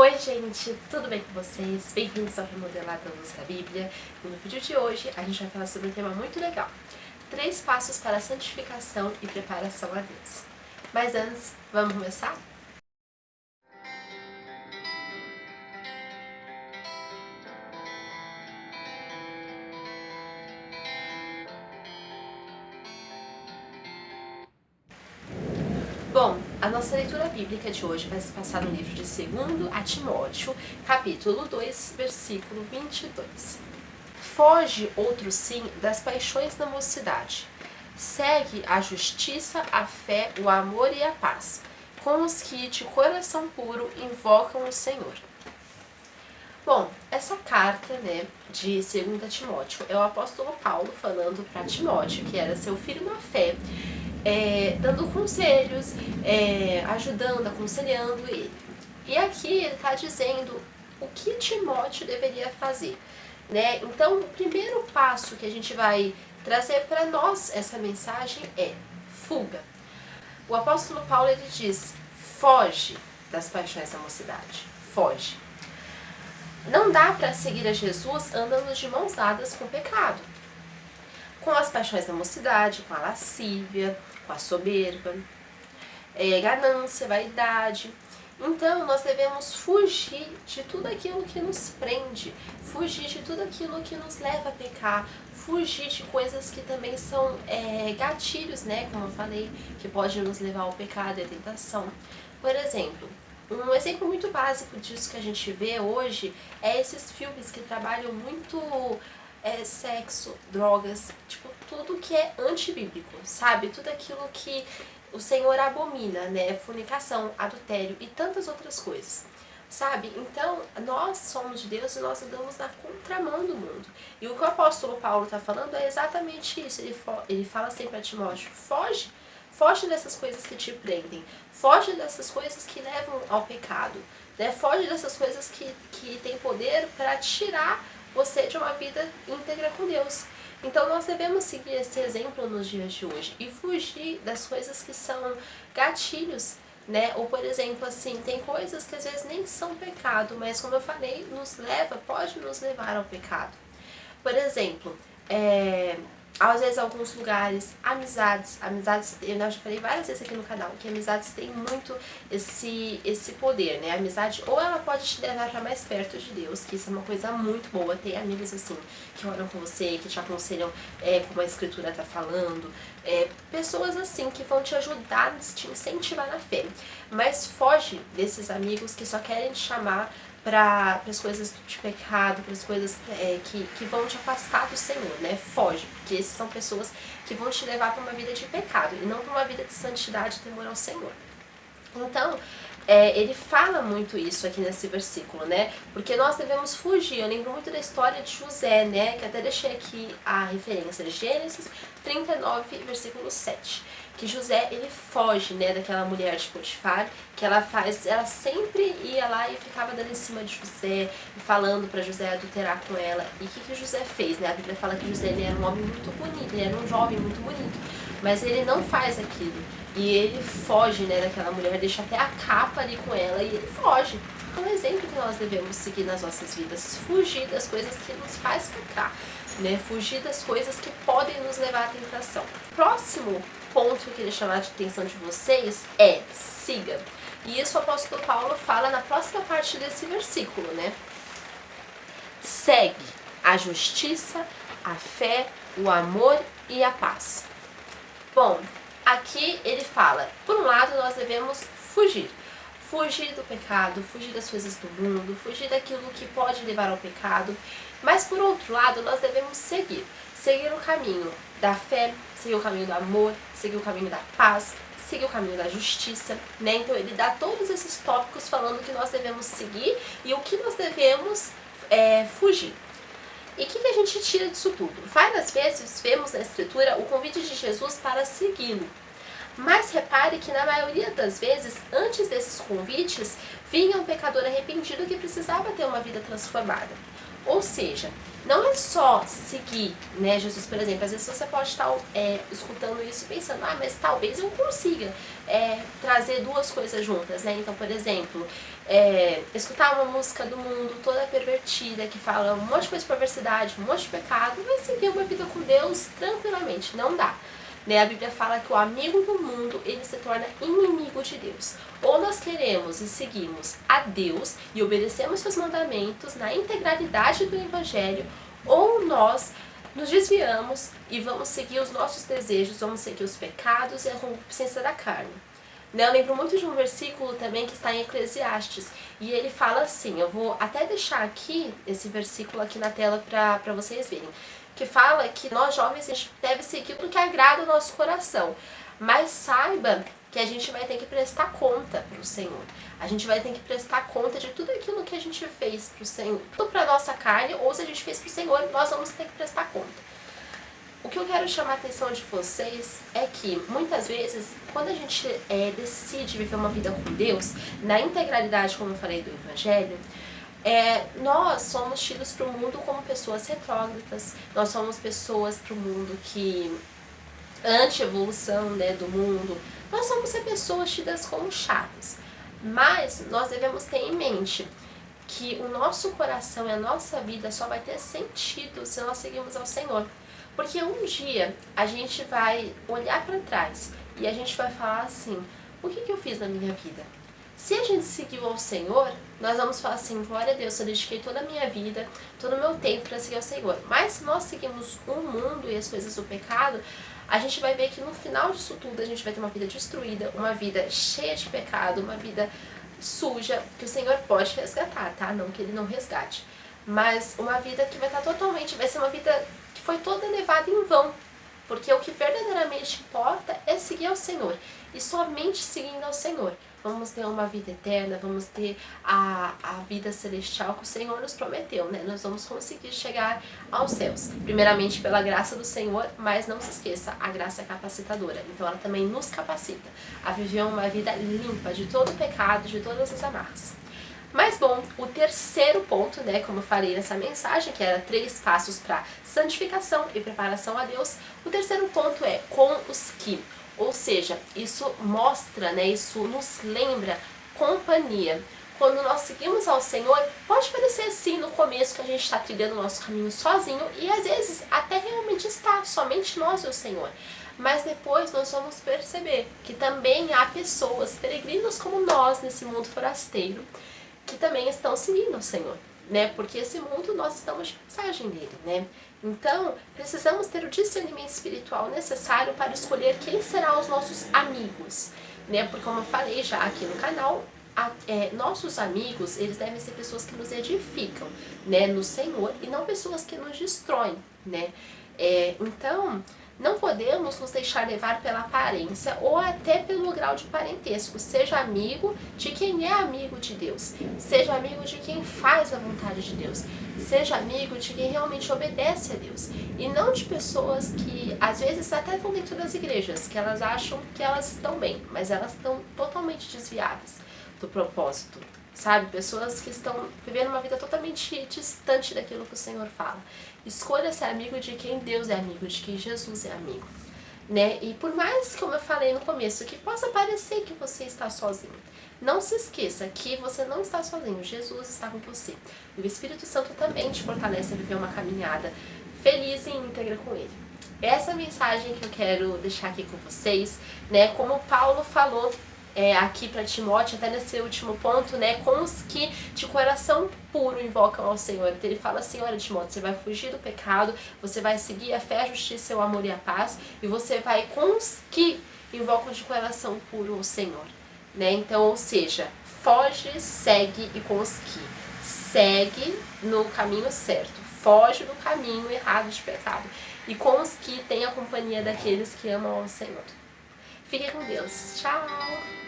Oi gente, tudo bem com vocês? Bem-vindos ao Remodelado da Luz da Bíblia. E no vídeo de hoje a gente vai falar sobre um tema muito legal: 3 passos para a santificação e preparação a Deus. Mas antes, vamos começar? Bom, a nossa leitura bíblica de hoje vai se passar no livro de 2 a Timóteo, capítulo 2, versículo 22. Foge, outro sim, das paixões da mocidade. Segue a justiça, a fé, o amor e a paz, com os que de coração puro invocam o Senhor. Bom, essa carta, de 2 Timóteo, é o apóstolo Paulo falando para Timóteo, que era seu filho na fé, dando conselhos, ajudando, aconselhando ele. E aqui ele está dizendo o que Timóteo deveria fazer, né? Então, o primeiro passo que a gente vai trazer para nós essa mensagem é fuga. O apóstolo Paulo, ele diz: foge das paixões da mocidade, foge. Não dá para seguir a Jesus andando de mãos dadas com o pecado, com as paixões da mocidade, com a lascívia, com a soberba, ganância, vaidade. Então, nós devemos fugir de tudo aquilo que nos prende, fugir de tudo aquilo que nos leva a pecar, fugir de coisas que também são gatilhos, como eu falei, que pode nos levar ao pecado e à tentação. Por exemplo, um exemplo muito básico disso que a gente vê hoje é esses filmes que trabalham muito sexo, drogas, tipo, tudo que é antibíblico, sabe? Tudo aquilo que o Senhor abomina, fornicação, adultério e tantas outras coisas, sabe? Então, nós somos de Deus e nós andamos na contramão do mundo. E o que o apóstolo Paulo está falando é exatamente isso. Ele fala assim para Timóteo: foge dessas coisas que te prendem, foge dessas coisas que levam ao pecado, foge dessas coisas que têm poder para tirar você de uma vida íntegra com Deus. Então nós devemos seguir esse exemplo nos dias de hoje e fugir das coisas que são gatilhos, Ou, por exemplo, assim, tem coisas que às vezes nem são pecado, mas como eu falei, pode nos levar ao pecado. Por exemplo, às vezes alguns lugares, amizades, eu já falei várias vezes aqui no canal que amizades têm muito esse poder, A amizade, ou ela pode te levar para mais perto de Deus, que isso é uma coisa muito boa, ter amigos assim, que oram com você, que te aconselham como a escritura está falando, pessoas assim que vão te ajudar, te incentivar na fé. Mas foge desses amigos que só querem te chamar para as coisas de pecado, para as coisas que vão te afastar do Senhor, Foge, porque essas são pessoas que vão te levar para uma vida de pecado e não para uma vida de santidade e temor ao Senhor. Então, ele fala muito isso aqui nesse versículo, Porque nós devemos fugir. Eu lembro muito da história de José, Que até deixei aqui a referência, Gênesis 39, versículo 7. Que José, ele foge, daquela mulher de Potifar, que ela sempre ia lá e ficava dando em cima de José, falando para José adulterar com ela. E o que José fez, A Bíblia fala que José, ele era um homem muito bonito, ele era um jovem muito bonito, mas ele não faz aquilo. E ele foge, daquela mulher, deixa até a capa ali com ela e ele foge. É um exemplo que nós devemos seguir nas nossas vidas, fugir das coisas que nos faz pecar, Fugir das coisas que podem nos levar à tentação. Próximo ponto que eu queria chamar a atenção de vocês é: siga. E isso o apóstolo Paulo fala na próxima parte desse versículo, Segue a justiça, a fé, o amor e a paz. Bom, aqui ele fala, por um lado, nós devemos fugir do pecado, fugir das coisas do mundo, fugir daquilo que pode levar ao pecado, mas por outro lado, nós devemos seguir o caminho da fé, seguir o caminho do amor, seguir o caminho da paz, seguir o caminho da justiça, Então ele dá todos esses tópicos falando que nós devemos seguir e o que nós devemos fugir. E o que a gente tira disso tudo? Várias vezes vemos na escritura o convite de Jesus para segui-lo. Mas repare que na maioria das vezes, antes desses convites, vinha um pecador arrependido que precisava ter uma vida transformada. Ou seja, não é só seguir, Jesus, por exemplo. Às vezes você pode estar escutando isso e pensando: mas talvez eu consiga trazer duas coisas juntas, Então, por exemplo, escutar uma música do mundo toda pervertida, que fala um monte de coisa de perversidade, um monte de pecado, vai seguir uma vida com Deus tranquilamente. Não dá. Né? A Bíblia fala que o amigo do mundo, ele se torna inimigo de Deus. Ou nós queremos e seguimos a Deus e obedecemos seus mandamentos na integralidade do Evangelho, ou nós nos desviamos e vamos seguir os nossos desejos, vamos seguir os pecados e a concupiscência da carne. Eu lembro muito de um versículo também que está em Eclesiastes, e ele fala assim, eu vou até deixar aqui esse versículo aqui na tela para vocês verem, que fala que nós jovens a gente deve seguir o que agrada o nosso coração, mas saiba que a gente vai ter que prestar conta para o Senhor. A gente vai ter que prestar conta de tudo aquilo que a gente fez para o Senhor, tudo para a nossa carne, ou se a gente fez para o Senhor, nós vamos ter que prestar conta. O que eu quero chamar a atenção de vocês é que, muitas vezes, quando a gente decide viver uma vida com Deus, na integralidade, como eu falei, do Evangelho, nós somos tidos para o mundo como pessoas retrógradas, nós somos pessoas para o mundo que, anti-evolução, né, do mundo, nós somos pessoas tidas como chatas. Mas nós devemos ter em mente que o nosso coração e a nossa vida só vai ter sentido se nós seguirmos ao Senhor. Porque um dia a gente vai olhar para trás e a gente vai falar assim, o que eu fiz na minha vida? Se a gente seguiu ao Senhor, nós vamos falar assim, glória a Deus, eu dediquei toda a minha vida, todo o meu tempo para seguir ao Senhor. Mas se nós seguimos o mundo e as coisas do pecado, a gente vai ver que no final disso tudo a gente vai ter uma vida destruída, uma vida cheia de pecado, uma vida suja, que o Senhor pode resgatar, tá? Não que Ele não resgate. Mas uma vida que vai estar totalmente, vai ser uma vida que foi toda levada em vão. Porque o que verdadeiramente importa é seguir ao Senhor. E somente seguindo ao Senhor vamos ter uma vida eterna, vamos ter a vida celestial que o Senhor nos prometeu, né? Nós vamos conseguir chegar aos céus. Primeiramente pela graça do Senhor, mas não se esqueça, a graça é capacitadora. Então ela também nos capacita a viver uma vida limpa de todo o pecado, de todas as amarras. Mas bom, o terceiro ponto, né, como eu falei nessa mensagem, que era 3 passos para santificação e preparação a Deus, o terceiro ponto é com os que, ou seja, isso mostra, né, isso nos lembra companhia. Quando nós seguimos ao Senhor, pode parecer assim no começo que a gente está trilhando o nosso caminho sozinho, e às vezes até realmente está, somente nós e o Senhor. Mas depois nós vamos perceber que também há pessoas, peregrinos como nós nesse mundo forasteiro, que também estão seguindo o Senhor, né? Porque esse mundo nós estamos de passagem dele, né? Então, precisamos ter o discernimento espiritual necessário para escolher quem serão os nossos amigos, né? Porque como eu falei já aqui no canal, nossos amigos, eles devem ser pessoas que nos edificam, né? No Senhor, e não pessoas que nos destroem, né? Então, não podemos nos deixar levar pela aparência ou até pelo grau de parentesco. Seja amigo de quem é amigo de Deus. Seja amigo de quem faz a vontade de Deus. Seja amigo de quem realmente obedece a Deus. E não de pessoas que, às vezes, até estão dentro das igrejas, que elas acham que elas estão bem, mas elas estão totalmente desviadas do propósito. Sabe? Pessoas que estão vivendo uma vida totalmente distante daquilo que o Senhor fala. Escolha ser amigo de quem Deus é amigo, de quem Jesus é amigo, né? E por mais, como eu falei no começo, que possa parecer que você está sozinho, não se esqueça que você não está sozinho, Jesus está com você. E o Espírito Santo também te fortalece a viver uma caminhada feliz e íntegra com Ele. Essa é a mensagem que eu quero deixar aqui com vocês, né? Como Paulo falou aqui para Timóteo, até nesse último ponto, né, com os que de coração puro invocam ao Senhor. Então ele fala assim, olha Timóteo, você vai fugir do pecado, você vai seguir a fé, a justiça, o amor e a paz, e você vai com os que invocam de coração puro o Senhor, né? Então, ou seja, foge, segue, e com os que segue no caminho certo, foge do caminho errado de pecado, e com os que tem a companhia daqueles que amam ao Senhor. Fique com Deus. Tchau!